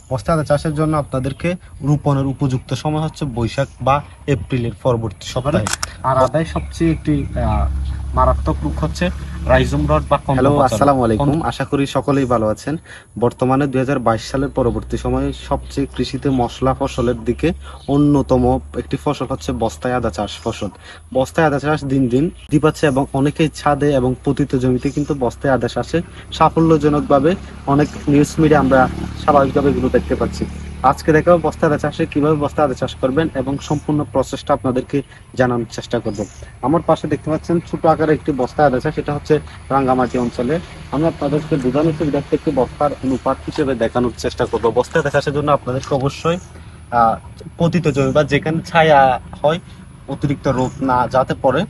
বস্তা আদা চাষের জন্য আপনাদেরকে রোপণের উপযুক্ত সময় হচ্ছে বৈশাখ বা এপ্রিলের পরবর্তী সপ্তাহে। আর আদায় সবচেয়ে একটি মারাত্মক রোগ হচ্ছে রাইজোম রড বা হ্যালো, আসসালামু আলাইকুম। আশা করি সকলেই ভালো আছেন। বর্তমানে 2022 সালের পরবর্তী সময়ে সবচেয়ে কৃষিতে মশলা ফসলের দিকে অন্যতম একটি ফসল হচ্ছে বস্তায় আদা চাষ ফসল। বস্তায় আদা চাষ দিন দিন বৃদ্ধি পাচ্ছে এবং অনেকেই ছাদে এবং পতিত জমিতে কিন্তু বস্তায় আদা চাষে সাফল্যজনকভাবে অনেক নিউজ মিডিয়া আমরা স্বাভাবিকভাবে এগুলো দেখতে পাচ্ছি। আজকে দেখাবো বস্তা আদা চাষে কিভাবে বস্তা আদা চাষ করবেন এবং সম্পূর্ণ প্রসেসটা আপনাদেরকে জানানোর চেষ্টা করব। আমার পাশে দেখতে পাচ্ছেন ছোট আকারে একটি বস্তা আদা চাষ, এটা হচ্ছে রাঙ্গামাটি অঞ্চলে। আমি আপনাদেরকে বোঝানোর সুবিধার্থে একটি বস্তার অনুপাত হিসেবে দেখানোর চেষ্টা করব। বস্তা আদা চাষের জন্য আপনাদেরকে অবশ্যই পতিত জমি বা যেখানে ছায়া হয়, অতিরিক্ত রোদ না যাতে পড়ে,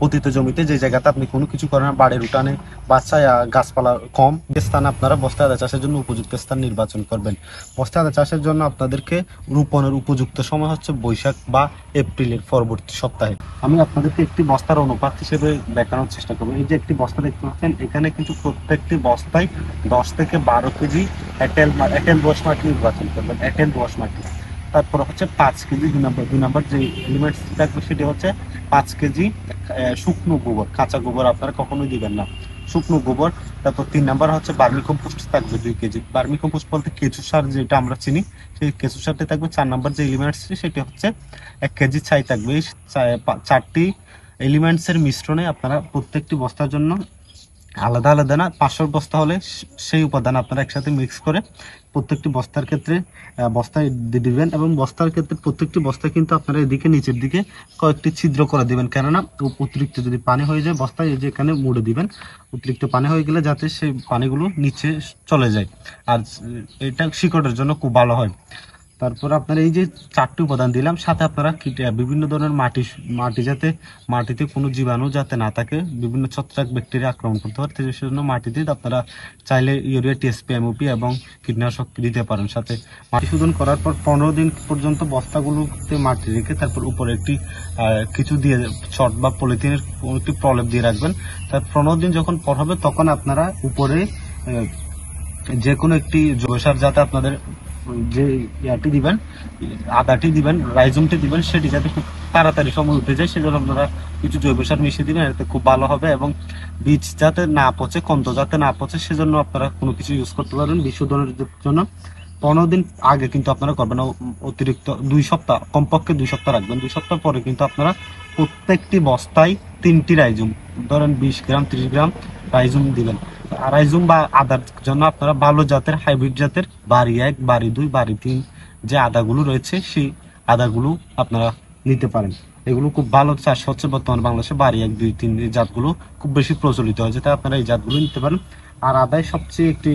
পতিত জমিতে যে জায়গাতে আপনি কোনো কিছু করেন না, বাড়ির উঠানে বাচ্চায় গাছপালা কম স্থানে আপনারা বস্তা আদা চাষের জন্য উপযুক্ত স্থান নির্বাচন করবেন। বস্তা আদা চাষের জন্য আপনাদেরকে রোপণের উপযুক্ত সময় হচ্ছে বৈশাখ বা এপ্রিলের পরবর্তী সপ্তাহে। আমি আপনাদেরকে একটি বস্তার অনুপাত হিসেবে দেখানোর চেষ্টা করবো। এই যে একটি বস্তা দেখতে পাচ্ছেন, এখানে কিন্তু প্রত্যেকটি বস্তায় 10 থেকে 12 কেজি এঁটেল দোআঁশ মাটি নির্বাচন করবেন। এঁটেল দোআঁশ মাটি, তারপর হচ্ছে 5 কেজি দুই নম্বর যে এলিমেন্টস থাকবে সেটি হচ্ছে 5 কেজি শুকনো গোবর। কাঁচা গোবর আপনারা কখনোই দিবেন না, শুকনো গোবর। তারপর 3 নাম্বার হচ্ছে বার্মি কম্পোস্ট থাকবে 2 কেজি। বার্মি কম্পোস্ট বলতে কেঁচু সার যেটা আমরা চিনি, সেই কেঁচু সারটি থাকবে। 4 নাম্বার যে এলিমেন্টস সেটি হচ্ছে 1 কেজি ছাই থাকবে। এই 4টি এলিমেন্টসের মিশ্রণে আপনারা প্রত্যেকটি বস্তার জন্য আলাদা আলাদা না, 500 বস্তা হলে সেই উপাদান আপনারা একসাথে মিক্স করে প্রত্যেকটি বস্তার ক্ষেত্রে বস্তায় দিবেন। এবং বস্তার ক্ষেত্রে প্রত্যেকটি বস্তায় কিন্তু আপনারা এদিকে নিচের দিকে কয়েকটি ছিদ্র করে দিবেন, কেননা অতিরিক্ত যদি পানি হয়ে যায় বস্তায়, এই যে এখানে মুড়ে দিবেন। অতিরিক্ত পানি হয়ে গেলে যাতে সেই পানিগুলো নিচে চলে যায়, আর এটা শিকড়ের জন্য খুব ভালো হয়। তারপর আপনারা এই যে 4টি উপাদান দিলাম, সাথে আপনারা বিভিন্ন ধরনের মাটি যাতে মাটিতে কোনো জীবাণু যাতে না থাকে, বিভিন্ন ছত্রাক ব্যাকটেরিয়া আক্রমণ করতে পারে, সেজন্য মাটিতে আপনারা চাইলে ইউরিয়া, টিএসপি, এমওপি এবং কীটনাশক দিতে পারেন। সাথে মাটি শোধন করার পর 15 দিন পর্যন্ত বস্তাগুলোতে মাটি রেখে তারপর উপরে একটি কিছু দিয়ে শর্ট বা পলিথিনের একটি প্রলেপ দিয়ে রাখবেন। তার 15 দিন যখন পর হবে তখন আপনারা উপরে যে কোনো একটি জৈব সার, যাতে আপনাদের যে ইয়াটি দিবেন, আদাটি দিবেন, রাইজোমটি দিবেন, সেটি যাতে খুব তাড়াতাড়ি সময় উঠে যায়, সেজন্য আপনারা কিছু জৈব সার মিশিয়ে দিবেন, এতে খুব ভালো হবে। এবং বীজ যাতে না পচে, কন্দ যাতে না পচে, সেজন্য আপনারা কোনো কিছু ইউজ করতে পারেন বীজ শোধনের জন্য। 15 দিন আগে কিন্তু আপনারা করবেন না, অতিরিক্ত 2 সপ্তাহ, কমপক্ষে 2 সপ্তাহ রাখবেন। 2 সপ্তাহ পরে কিন্তু আপনারা প্রত্যেকটি বস্তায় 3টি রাইজোম, ধরেন 20 গ্রাম 30 গ্রাম রাইজোম দিবেন। রাইজোম বা আদার জন্য আপনারা ভালো জাতের, হাইব্রিড জাতের বাড়ি 1, বাড়ি 2, বাড়ি 3 যে আদাগুলো রয়েছে, সেই আদাগুলো আপনারা নিতে পারেন। এগুলো খুব ভালো চাষ হচ্ছে বর্তমানে বাংলাদেশে। বাড়ি 1, 2, 3 এই জাতগুলো খুব বেশি প্রচলিত হয়েছে, তাই আপনারা এই জাতগুলো নিতে পারেন। আর আদায় সবচেয়ে একটি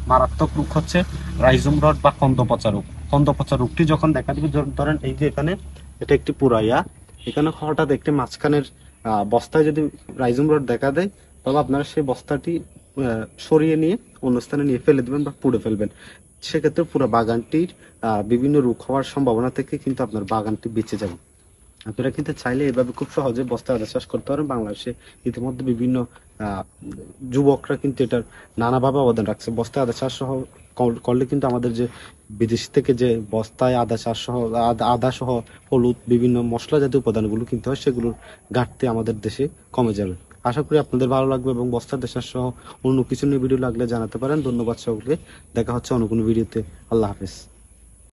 মারাত্মক রোগ হচ্ছে রাইজোম রড বা কন্দ পচা রোগ। কন্দ পচা রোগটি যখন দেখা দিবে, ধরেন এই যে এখানে এটা একটি পুরাইয়া, এখানে হঠাৎ একটি মাঝখানের বস্তায় যদি রাইজোম রড দেখা দেয়, তবে আপনারা সেই বস্তাটি সরিয়ে নিয়ে অন্য স্থানে নিয়ে ফেলে দেবেন বা পুড়ে ফেলবেন। সেক্ষেত্রে পুরো বাগানটির বিভিন্ন রোগ হওয়ার সম্ভাবনা থেকে কিন্তু আপনার বাগানটি বেঁচে যাবে। আপনারা কিন্তু চাইলে এভাবে খুব সহজে বস্তা আদা চাষ করতে পারেন। বাংলাদেশে ইতিমধ্যে বিভিন্ন যুবকরা কিন্তু এটার নানাভাবে অবদান রাখছে। বস্তায় আদা চাষ সহ করলে কিন্তু আমাদের যে বিদেশ থেকে যে বস্তায় আদা চাষ সহ আদা সহ হলুদ বিভিন্ন মশলা জাতীয় উপাদানগুলো কিনতে হয়, সেগুলোর ঘাটতি আমাদের দেশে কমে যাবে। আশা করি আপনাদের ভালো লাগবে এবং বস্তা আদা চাষ সহ অন্য কিছু নিয়ে ভিডিও লাগলে জানাতে পারেন। ধন্যবাদ সকলকে। দেখা হচ্ছে অন্য কোনো ভিডিওতে। আল্লাহ হাফেজ।